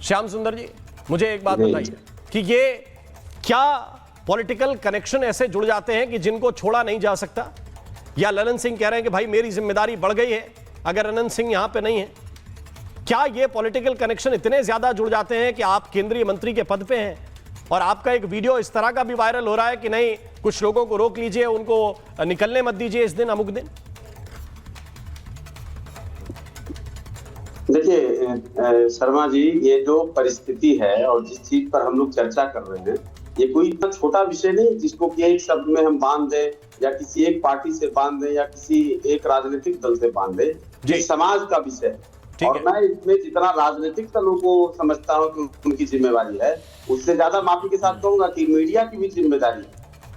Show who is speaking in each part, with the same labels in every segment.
Speaker 1: श्याम सुंदर जी, मुझे एक बात बताइए कि ये क्या पॉलिटिकल कनेक्शन ऐसे जुड़ जाते हैं कि जिनको छोड़ा नहीं जा सकता, या ललन सिंह कह रहे हैं कि भाई मेरी जिम्मेदारी बढ़ गई है अगर अनंत सिंह यहां पे नहीं है? क्या ये पॉलिटिकल कनेक्शन इतने ज्यादा जुड़ जाते हैं कि आप केंद्रीय मंत्री के पद पे हैं और आपका एक वीडियो इस तरह का भी वायरल हो रहा है कि नहीं, कुछ लोगों को रोक लीजिए, उनको निकलने मत दीजिए इस दिन अमुक दिन?
Speaker 2: देखिए शर्मा जी, ये जो परिस्थिति है और जिस चीज पर हम लोग चर्चा कर रहे हैं, ये कोई इतना छोटा विषय नहीं जिसको कि एक शब्द में हम बांध दें या किसी एक पार्टी से बांध दें या किसी एक राजनीतिक दल से बांध दें। ये समाज का विषय है और मैं इसमें जितना राजनीतिक दलों को समझता हूँ कि उनकी जिम्मेवारी है, उससे ज्यादा माफी के साथ कहूंगा कि मीडिया की भी जिम्मेदारी है।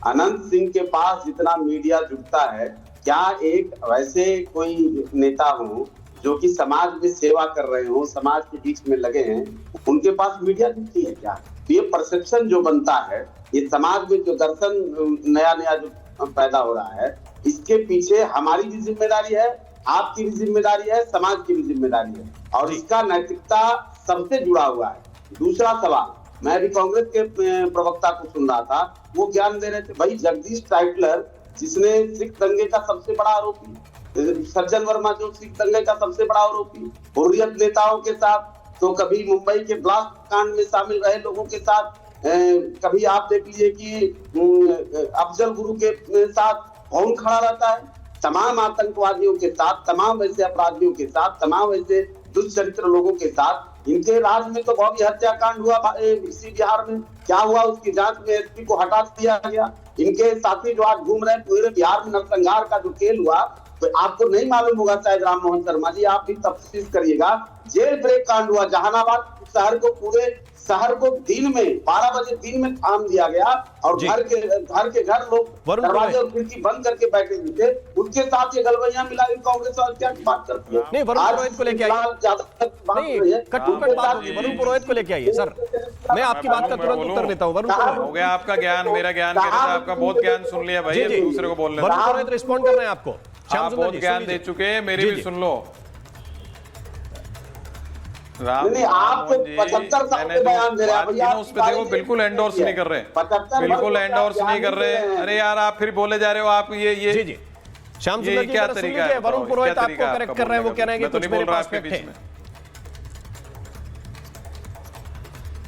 Speaker 2: अनंत सिंह के पास जितना मीडिया जुटता है, क्या एक वैसे कोई नेता हो जो कि समाज में सेवा कर रहे हो, समाज के बीच में लगे हैं, उनके पास मीडिया जुटती है क्या? तो ये परसेप्शन जो बनता है, ये समाज में जो दर्शन नया नया जो पैदा हो रहा है, इसके पीछे हमारी भी जिम्मेदारी है, आपकी भी जिम्मेदारी है, समाज की भी जिम्मेदारी है और इसका नैतिकता सबसे जुड़ा हुआ है। दूसरा सवाल, मैं भी कांग्रेस के प्रवक्ता को सुन रहा था, वो ज्ञान दे रहे थे, भाई जगदीश टाइटलर जिसने सिख दंगे का सबसे बड़ा आरोपी, सज्जन वर्मा जो सिख दंगे का सबसे बड़ा आरोपी, हुर्रियत नेताओं के साथ, तो कभी मुंबई के ब्लास्ट कांड में शामिल रहे लोगों के साथ, कभी आप देख लीजिए कि अफजल गुरु के साथ कौन खड़ा रहता है, तमाम आतंकवादियों के साथ, तमाम वैसे अपराधियों के साथ, तमाम वैसे दुष्चरित्र लोगों के साथ। इनके राज में तो भव्य हत्याकांड हुआ इसी बिहार में, क्या हुआ उसकी जांच में एसपी को हटा दिया गया। इनके साथी जो आज घूम रहे हैं पूरे बिहार में, नरसंहार का जो खेल हुआ, तो आपको नहीं मालूम होगा शायद राम मोहन शर्मा जी, आप भी तफ्तीश करिएगा। जेल ब्रेक कांड हुआ जहानाबाद शहर को, पूरे शहर को दिन में 12 बजे दिन में थाम दिया गया और घर के घर लोग दरवाजे और खिड़की बंद करके बैठे हुए थे। उसके साथ ये गलबैया मिला कांग्रेस और क्या की बात करती है?
Speaker 1: नहीं, वरुण पुरोहित को लेके आइए, कट्टू बात होगी, वरुण पुरोहित को लेके आइए। सर, मैं आपकी बात का तुरंत उत्तर देता हूँ। वरुण पुरोहित,
Speaker 3: हो गया आपका ज्ञान, मेरा ज्ञान कह रहा था, आपका बहुत ज्ञान सुन लिया भाई, दूसरे को बोलने।
Speaker 1: वरुण पुरोहित रिस्पॉन्ड कर रहे हैं आपको।
Speaker 3: आप बहुत ज्ञान दे चुके हैं, मेरी भी सुन लो।
Speaker 2: आप 75 साल के बयान दे रहे हैं,
Speaker 3: उस पे देखो बिल्कुल एंडोर्स नहीं कर रहे, बिल्कुल एंडोर्स नहीं कर रहे। अरे यार आप फिर बोले जा रहे हो, आप ये
Speaker 1: जी श्याम सुंदर जी क्या तरीका है? वरुण पुरोहित आपको करेक्ट कर रहे हैं, वो कह रहे हैं कि कुछ मेरे पास फैक्ट है।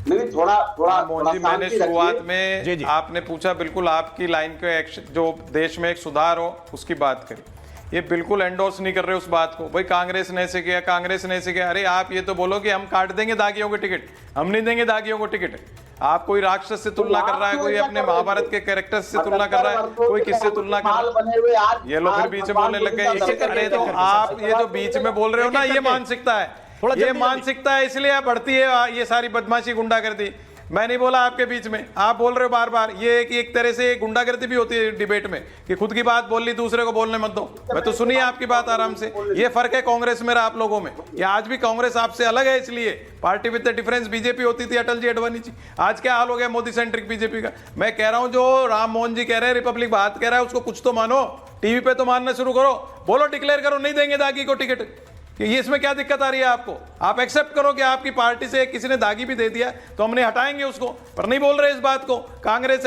Speaker 2: नहीं, थोड़ा
Speaker 3: मोहन जी, मैंने शुरुआत में आपने पूछा, बिल्कुल आपकी लाइन के एक्शन, जो देश में एक सुधार हो उसकी बात करी, ये बिल्कुल एंडोर्स नहीं कर रहे उस बात को। भाई कांग्रेस ने ऐसे किया, कांग्रेस ने ऐसे किया। अरे आप ये तो बोलो कि हम काट देंगे दागियों को टिकट, हम नहीं देंगे दागियों को टिकट। आप कोई राक्षस से तुलना कर रहा है, कोई अपने महाभारत के कैरेक्टर से तुलना कर रहा है, कोई किससे तुलना कर रहा है, ये लोग फिर बीच में बोलने लग गए। अरे तो आप ये जो बीच में बोल रहे हो ना, ये मानसिकता है, ये मानसिकता है, इसलिए बढ़ती है ये सारी बदमाशी, गुंडागर्दी। मैं नहीं बोला आपके बीच में, आप बोल रहे हो बार बार। ये एक तरह से गुंडागर्दी भी होती है डिबेट में कि खुद की बात बोल ली, दूसरे को बोलने मत दो। मैं तो सुनिए आपकी बात आराम से। ये फर्क है कांग्रेस में आप लोगों में। ये आज भी कांग्रेस आपसे अलग है, इसलिए party with the difference. BJP होती थी अटल जी, अडवाणी जी, आज क्या हाल हो गया मोदी सेंट्रिक बीजेपी का। मैं कह रहा हूं जो राम मोहन जी कह रहे हैं, रिपब्लिक बात कह रहा है, उसको कुछ तो मानो, टीवी पे तो मानना शुरू करो, बोलो डिक्लेयर करो नहीं देंगे दागी को टिकट। ये इसमें क्या दिक्कत आ रही है आपको? आप एक्सेप्ट करो कि आपकी पार्टी से किसी ने दागी भी दे दिया तो हमने हटाएंगे उसको, पर नहीं बोल रहे इस बात को। कांग्रेस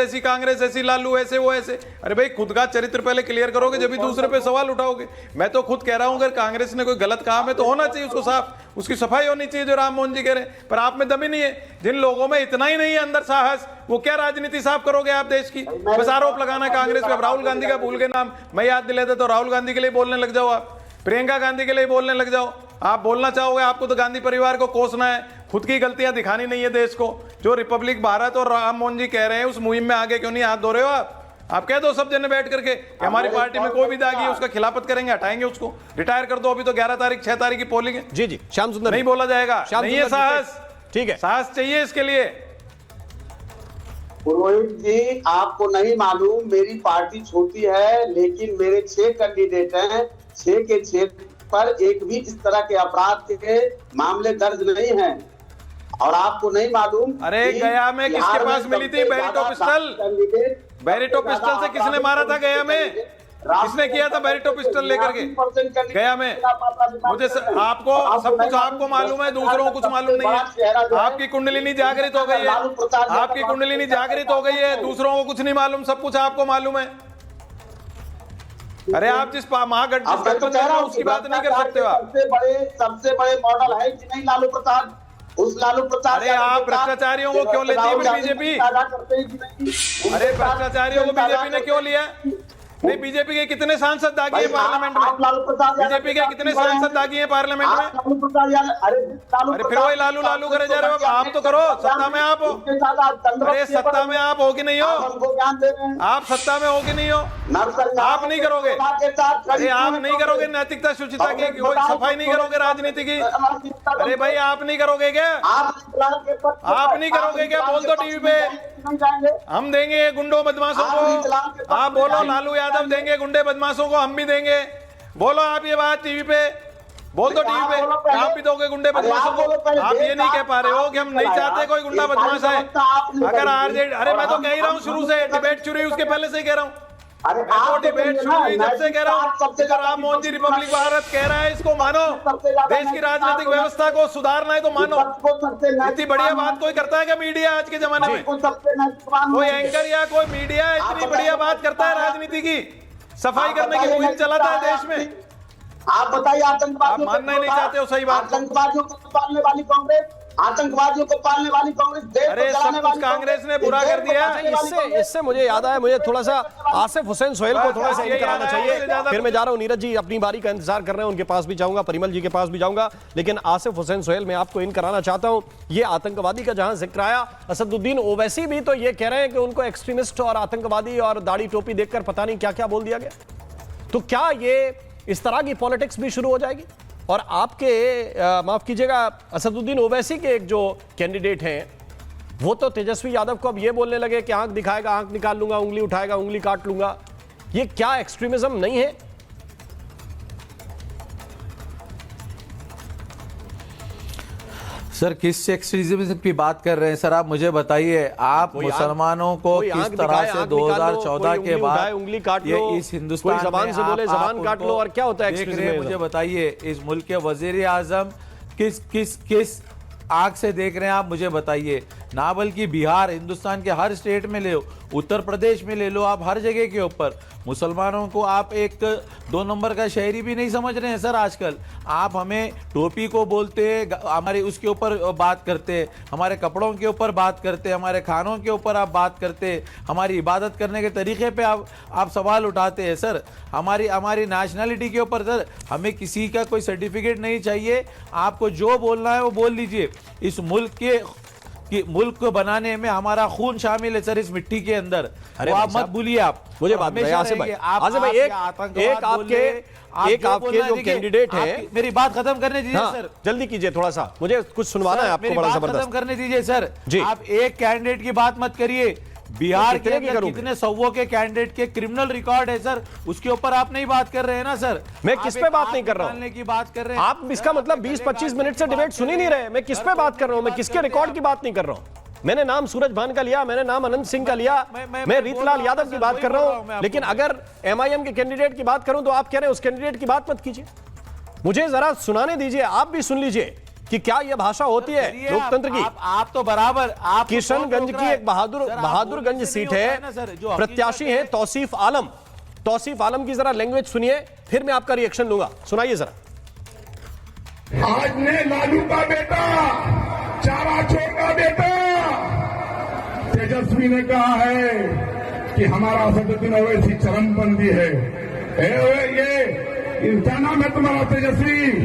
Speaker 3: ऐसी, लालू ऐसे, वो ऐसे। अरे भाई खुद का चरित्र पहले क्लियर करोगे जब भी दूसरे पे सवाल उठाओगे। मैं तो खुद कह रहा हूं, अगर कांग्रेस ने कोई गलत काम है तो होना चाहिए उसको साफ, उसकी सफाई होनी चाहिए, जो राम मोहन जी कह रहे हैं। पर आप में दम ही नहीं है। जिन लोगों में इतना ही नहीं है अंदर साहस, वो क्या राजनीति साफ करोगे आप देश की? बस आरोप लगाना कांग्रेस पे। अब राहुल गांधी का भूल के नाम मैं याद दिलाता तो राहुल गांधी के लिए बोलने लग जाओ आप, प्रियंका गांधी के लिए बोलने लग जाओ। आप बोलना चाहोगे, आपको तो गांधी परिवार को कोसना है, खुद की गलतियां दिखानी नहीं है देश को। जो रिपब्लिक भारत और राम मोहन जी कह रहे हैं, उस मुहिम में आगे क्यों नहीं हाथ धो रहे हो आप कह दो सब जने बैठ करके कि हमारी पार्टी में कोई भी दागी है उसका खिलाफत करेंगे, हटाएंगे उसको, रिटायर कर दो। अभी तो 11 तारीख 6 तारीख की पोलिंग है।
Speaker 1: जी श्याम सुंदर,
Speaker 3: नहीं बोला जाएगा, नहीं है साहस।
Speaker 1: ठीक है,
Speaker 3: साहस चाहिए इसके लिए।
Speaker 2: पुरोहित जी, आपको नहीं मालूम, मेरी पार्टी छोटी है लेकिन मेरे 6 कैंडिडेट हैं, 6 के 6 पर एक भी इस तरह के अपराध के मामले दर्ज नहीं हैं। और आपको नहीं मालूम,
Speaker 3: अरे गया में किसके पास मिली थी बैरिटो पिस्टल? बैरिटो पिस्टल से किसने मारा था गया में? किसने किया था बैरिटो पिस्टल लेकर के गया में? मुझे आपको सब कुछ आपको मालूम है, दूसरों को कुछ मालूम नहीं है। आपकी कुंडलिनी जागृत हो गई है, आपकी कुंडलिनी जागृत हो गई है, दूसरों को कुछ नहीं मालूम, सब कुछ आपको मालूम है। अरे आप जिस महागठबंधन उसकी बात नहीं कर सकते हो आप।
Speaker 2: सबसे बड़े मॉडल है कि नहीं लालू प्रसाद? उस लालू प्रसाद,
Speaker 3: अरे आप भ्रष्टाचारियों को क्यों लेती है बीजेपी? अरे भ्रष्टाचारियों को बीजेपी ने क्यों लिया? नहीं, बीजेपी के कितने सांसद दागी है पार्लियामेंट में? बीजेपी के कितने सांसद दागी है पार्लियामेंट में? अरे फिर वही लालू लालू करे जा रहे हो। आप तो करो, सत्ता में आप हो। अरे सत्ता में आप हो कि नहीं हो? आप सत्ता में हो कि नहीं हो? आप नहीं करोगे। अरे आप नहीं करोगे नैतिकता शुचिता की कोई सफाई नहीं करोगे राजनीति की? अरे भाई आप नहीं करोगे क्या? आप नहीं करोगे क्या? बोल दो टीवी पे, हम देंगे गुंडों बदमाशों को। आप बोलो लालू यादव देंगे गुंडे बदमाशों को, हम भी देंगे। बोलो आप ये बात टीवी पे, बोल दो टीवी पे, आप भी दोगे गुंडे बदमाशों को। आप ये नहीं कह पा रहे हो कि हम नहीं चाहते कोई गुंडा बदमाश है। अगर आरजेडी, अरे मैं तो कह ही रहा हूँ शुरू से, डिबेट शुरू हुई उसके पहले से ही कह रहा हूँ। मैं तो डिबेट शुरू हुई जब से कह रहा हूँ, राम मोहन जी रिपब्लिक भारत कह रहा है, इसको मानो। देश की राजनीतिक व्यवस्था को सुधारना है तो मानो। इतनी बढ़िया बात कोई करता है क्या मीडिया आज के जमाने में? कोई एंकर या कोई मीडिया इतनी बढ़िया बात करता है राजनीति की, सफाई करने की मुहिम चलाता है देश में?
Speaker 2: आप बताइए, आतंकवादियों
Speaker 3: आप मानना ही नहीं चाहते हो सही बात।
Speaker 2: आतंकवादियों को पालने वाली कांग्रेस, आतंकवादियों को पालने वाली कांग्रेस, देश
Speaker 3: अरे सब कुछ कांग्रेस ने बुरा कर दिया।
Speaker 1: इससे मुझे याद आया, मुझे थोड़ा सा आसिफ हुसैन सोहेल को थोड़ा सा इन कराना चाहिए। फिर मैं जा रहा हूं, नीरज जी अपनी बारी का इंतजार कर रहे हैं, उनके पास भी जाऊंगा, परिमल जी के पास भी जाऊंगा, लेकिन आसिफ हुसैन सोहेल मैं आपको इन कराना चाहता हूं। ये आतंकवादी का जहां जिक्र आया, असदुद्दीन ओवैसी भी तो ये कह रहे हैं कि उनको एक्सट्रीमिस्ट और आतंकवादी और दाढ़ी टोपी देखकर पता नहीं क्या क्या बोल दिया गया। तो क्या ये इस तरह की पॉलिटिक्स भी शुरू हो जाएगी? और आपके माफ कीजिएगा, असदुद्दीन ओवैसी के एक जो कैंडिडेट हैं, वो तो तेजस्वी यादव को अब ये बोलने लगे कि आंख दिखाएगा आंख निकाल लूंगा, उंगली उठाएगा उंगली काट लूंगा। ये क्या एक्सट्रीमिज्म नहीं है?
Speaker 4: सर किस एक्सट्रीमिज्म की बात कर रहे हैं सर? आप मुझे बताइए, आप मुसलमानों को किस तरह से 2014 के बाद
Speaker 1: उंगली काट लो,
Speaker 4: ये इस हिंदुस्तान
Speaker 1: जबान से बोले जबान काट लो, और क्या होता है एक्सट्रीमिज्म?
Speaker 4: मुझे बताइए, इस मुल्क के वजीर आजम किस आंख से देख रहे हैं आप? मुझे बताइए। ना बल्कि बिहार, हिंदुस्तान के हर स्टेट में ले लो, उत्तर प्रदेश में ले लो, आप हर जगह के ऊपर मुसलमानों को आप एक 2 नंबर का शहरी भी नहीं समझ रहे हैं सर आजकल। आप हमें टोपी को बोलते हैं, हमारे उसके ऊपर बात करते हैं, हमारे कपड़ों के ऊपर बात करते हैं, हमारे खानों के ऊपर आप बात करते हैं, हमारी इबादत करने के तरीके पे आप सवाल उठाते हैं सर। हमारी नेशनलिटी के ऊपर सर हमें किसी का कोई सर्टिफिकेट नहीं चाहिए। आपको जो बोलना है वो बोल लीजिए। इस मुल्क को बनाने में हमारा खून शामिल है सर, इस मिट्टी के अंदर।
Speaker 1: अरे
Speaker 4: आप मत भूलिए। आप
Speaker 1: मुझे बात बताइए आसिफ भाई, एक आपके जो कैंडिडेट है,
Speaker 4: मेरी बात खत्म करने दीजिए सर,
Speaker 1: जल्दी कीजिए, थोड़ा सा मुझे कुछ सुनवाना है आपको, बड़ा जबरदस्त।
Speaker 4: खत्म करने दीजिए सर। आप एक कैंडिडेट की बात मत करिए। बिहार के कितने सौ के कैंडिडेट के क्रिमिनल रिकॉर्ड है सर, उसके ऊपर आप नहीं बात कर रहे हैं ना सर।
Speaker 1: मैं किस पे बात नहीं कर रहा हूं
Speaker 4: की बात कर रहे हैं
Speaker 1: आप? इसका मतलब 20-25 मिनट से डिबेट सुन ही नहीं रहे। मैं किस पे बात कर रहा हूं? मैं किसके रिकॉर्ड की बात नहीं कर रहा हूं। मैंने नाम सूरज भान का लिया, मैंने नाम अनंत सिंह का लिया, मैं रीतलाल यादव की बात कर रहा हूं। लेकिन अगर एमआईएम के कैंडिडेट की बात करूं तो आप कह रहे हैं उस कैंडिडेट की बात मत कीजिए। मुझे जरा सुनाने दीजिए, आप भी सुन लीजिए कि क्या यह भाषा होती है लोकतंत्र की।
Speaker 4: आप तो बराबर, आप
Speaker 1: किशनगंज की एक बहादुरगंज सीट है, प्रत्याशी है तौसीफ आलम। तौसीफ आलम की जरा लैंग्वेज सुनिए, फिर मैं आपका रिएक्शन लूंगा। सुनाइए जरा।
Speaker 5: आज ने लालू का बेटा, चारा चोर का बेटा तेजस्वी ने कहा है कि हमारा असदुद्दीन ओवैसी चरमपंथी है। ये क्या नाम है तुम्हारा? तेजस्वी।